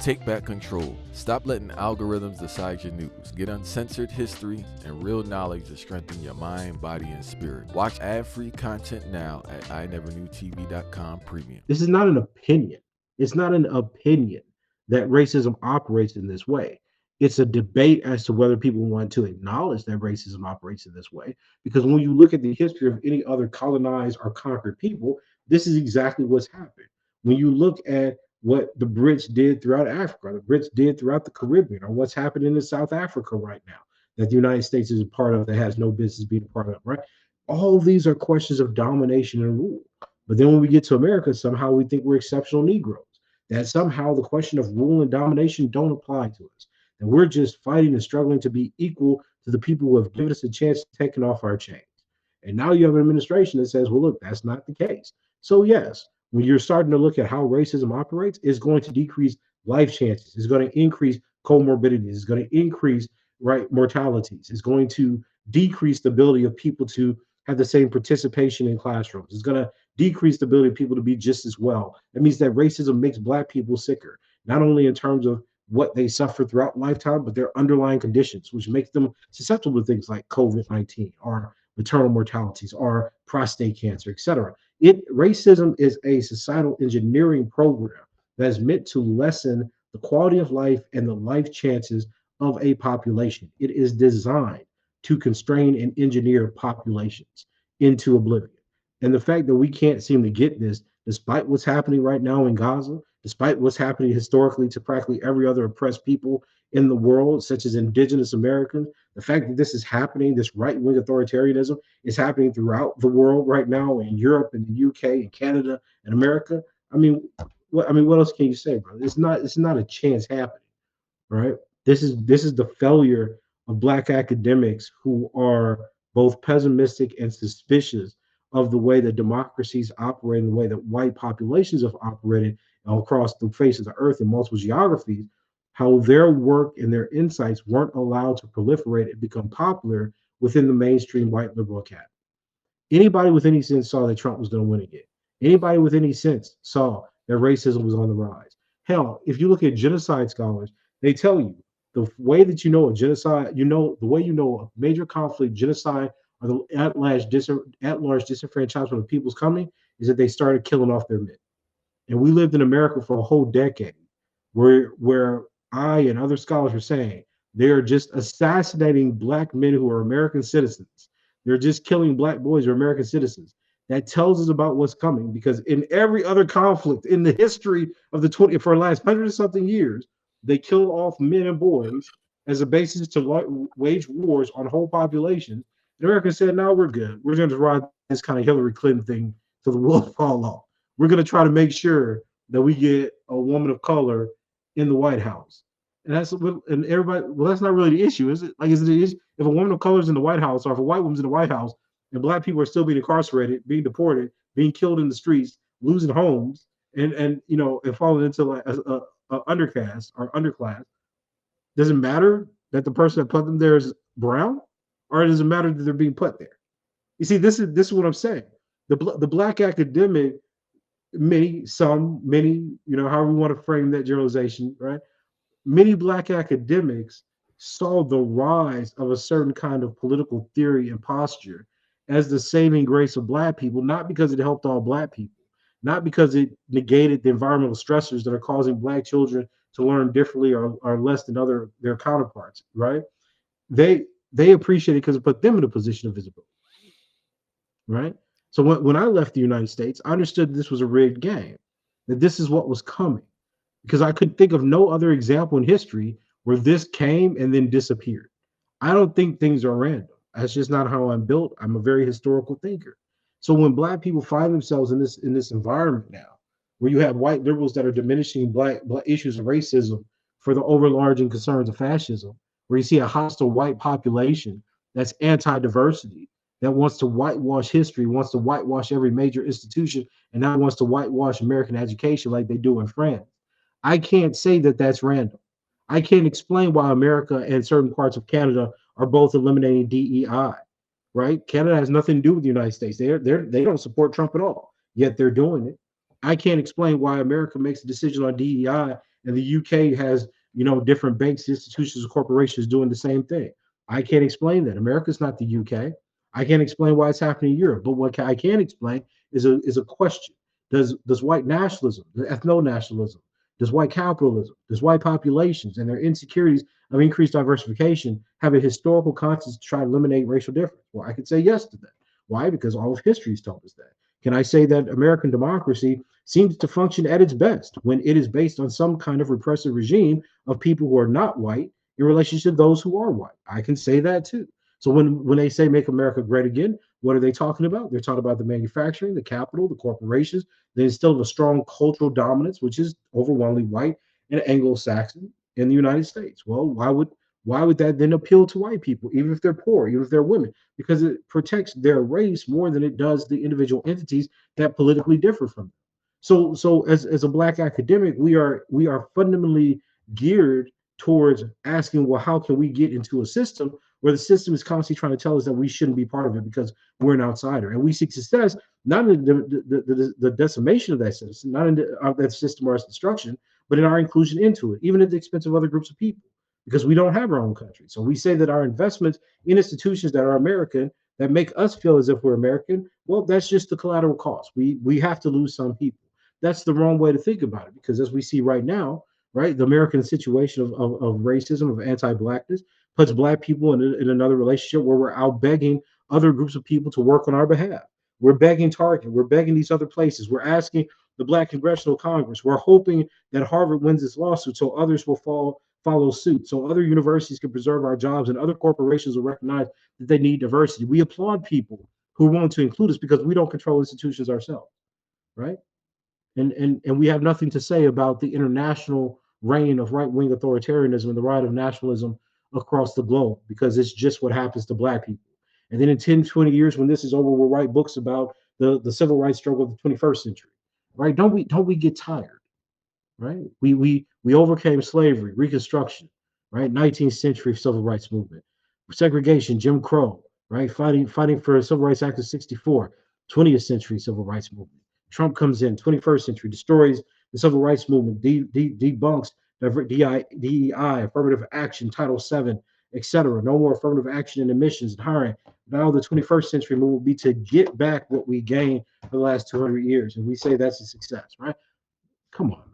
Take back control. Stop letting algorithms decide your news. Get uncensored history and real knowledge to strengthen your mind, body, and spirit. Watch ad-free content now at inevernewtv.com premium. This is not an opinion. It's not an opinion that racism operates in this way. It's a debate as to whether people want to acknowledge that racism operates in this way. Because when you look at the history of any other colonized or conquered people, this is exactly what's happened. When you look at what the Brits did throughout Africa, the Brits did throughout the Caribbean, or what's happening in South Africa right now, that the United States is a part of that has no business being a part of, right? All of these are questions of domination and rule. But then when we get to America, somehow we think we're exceptional Negroes. That somehow the question of rule and domination don't apply to us. And we're just fighting and struggling to be equal to the people who have given us a chance to taking off our chains. And now you have an administration that says, well, look, that's not the case. So, yes, when you're starting to look at how racism operates, it's going to decrease life chances. It's going to increase comorbidities. It's going to increase right mortalities. It's going to decrease the ability of people to have the same participation in classrooms. It's going to decrease the ability of people to be just as well. That means that racism makes Black people sicker, not only in terms of what they suffer throughout lifetime, but their underlying conditions, which makes them susceptible to things like COVID-19 or maternal mortalities or prostate cancer, etc. Racism is a societal engineering program that is meant to lessen the quality of life and the life chances of a population. It is designed to constrain and engineer populations into oblivion. And the fact that we can't seem to get this, despite what's happening right now in Gaza, despite what's happening historically to practically every other oppressed people in the world, such as indigenous Americans, the fact that this is happening, this right wing authoritarianism is happening throughout the world right now in Europe and the UK and Canada and America. What else can you say, bro? It's not a chance happening, right? This is the failure of Black academics who are both pessimistic and suspicious of the way that democracies operate and the way that white populations have operated across the face of the earth in multiple geographies, how their work and their insights weren't allowed to proliferate and become popular within the mainstream white liberal academy. Anybody with any sense saw that Trump was going to win again. Anybody with any sense saw that racism was on the rise. Hell, if you look at genocide scholars, they tell you the way that you know a genocide, the way you know a major conflict, genocide, or the at-large disenfranchisement of people's coming is that they started killing off their men. And we lived in America for a whole decade where I and other scholars were saying they are just assassinating Black men who are American citizens. They're just killing Black boys who are American citizens. That tells us about what's coming because in every other conflict in the history of for the last 100 something years, they kill off men and boys as a basis to wage wars on whole populations. And America said, no, we're good. We're going to ride this kind of Hillary Clinton thing till the wheels fall off. We're going to try to make sure that we get a woman of color in the White House. And everybody, well, that's not really the issue, is it? Like, is it the issue? If a woman of color is in the White House, or if a white woman's in the White House, and Black people are still being incarcerated, being deported, being killed in the streets, losing homes, and falling into like a undercast or underclass, does it matter that the person that put them there is brown, or does it matter that they're being put there? You see, this is what I'm saying. The Black academic, many, however we want to frame that generalization, right? Many Black academics saw the rise of a certain kind of political theory and posture as the saving grace of Black people, not because it helped all Black people, not because it negated the environmental stressors that are causing Black children to learn differently or less than their counterparts, right? They appreciate it because it put them in a position of visibility, right? So when I left the United States, I understood this was a rigged game, that this is what was coming, because I could think of no other example in history where this came and then disappeared. I don't think things are random. That's just not how I'm built. I'm a very historical thinker. So when Black people find themselves in this environment now, where you have white liberals that are diminishing black issues of racism for the overarching concerns of fascism, where you see a hostile white population that's anti-diversity, that wants to whitewash history, wants to whitewash every major institution, and now wants to whitewash American education like they do in France. I can't say that that's random. I can't explain why America and certain parts of Canada are both eliminating DEI, right? Canada has nothing to do with the United States. They don't support Trump at all, yet they're doing it. I can't explain why America makes a decision on DEI and the UK has, different banks, institutions, corporations doing the same thing. I can't explain that. America's not the UK. I can't explain why it's happening in Europe. But what I can explain is a question. Does white nationalism, ethno nationalism, does white capitalism, does white populations and their insecurities of increased diversification have a historical context to try to eliminate racial difference? Well, I could say yes to that. Why? Because all of history has told us that. Can I say that American democracy seems to function at its best when it is based on some kind of repressive regime of people who are not white in relationship to those who are white? I can say that too. So when they say make America great again, what are they talking about? They're talking about the manufacturing, the capital, the corporations. They instill a strong cultural dominance, which is overwhelmingly white and Anglo-Saxon in the United States. Well, why would that then appeal to white people, even if they're poor, even if they're women? Because it protects their race more than it does the individual entities that politically differ from them. So as a black academic, we are fundamentally geared towards asking, well, how can we get into a system where the system is constantly trying to tell us that we shouldn't be part of it because we're an outsider, and we seek success not in the decimation of that system, not in that system or its destruction, but in our inclusion into it, even at the expense of other groups of people, because we don't have our own country. So we say that our investments in institutions that are American, that make us feel as if we're American, well, that's just the collateral cost. We have to lose some people. That's the wrong way to think about it, because as we see right now, right, the American situation of racism, of anti-blackness, puts black people in another relationship where we're out begging other groups of people to work on our behalf. We're begging Target. We're begging these other places. We're asking the Black Congressional Congress. We're hoping that Harvard wins this lawsuit so others will follow suit, so other universities can preserve our jobs and other corporations will recognize that they need diversity. We applaud people who are willing to include us because we don't control institutions ourselves, right? And we have nothing to say about the international reign of right-wing authoritarianism and the rise of nationalism across the globe, because it's just what happens to black people. And then in 10, 20 years, when this is over, we'll write books about the civil rights struggle of the 21st century, right? Don't we get tired, right? We overcame slavery, Reconstruction, right? 19th century civil rights movement, segregation, Jim Crow, right? Fighting for a Civil Rights Act of 64, 20th century civil rights movement. Trump comes in, 21st century, destroys the civil rights movement, debunks DEI, affirmative action, Title VII, etc. No more affirmative action in admissions and hiring. Now the 21st century move will be to get back what we gained for the last 200 years, and we say that's a success, right? Come on,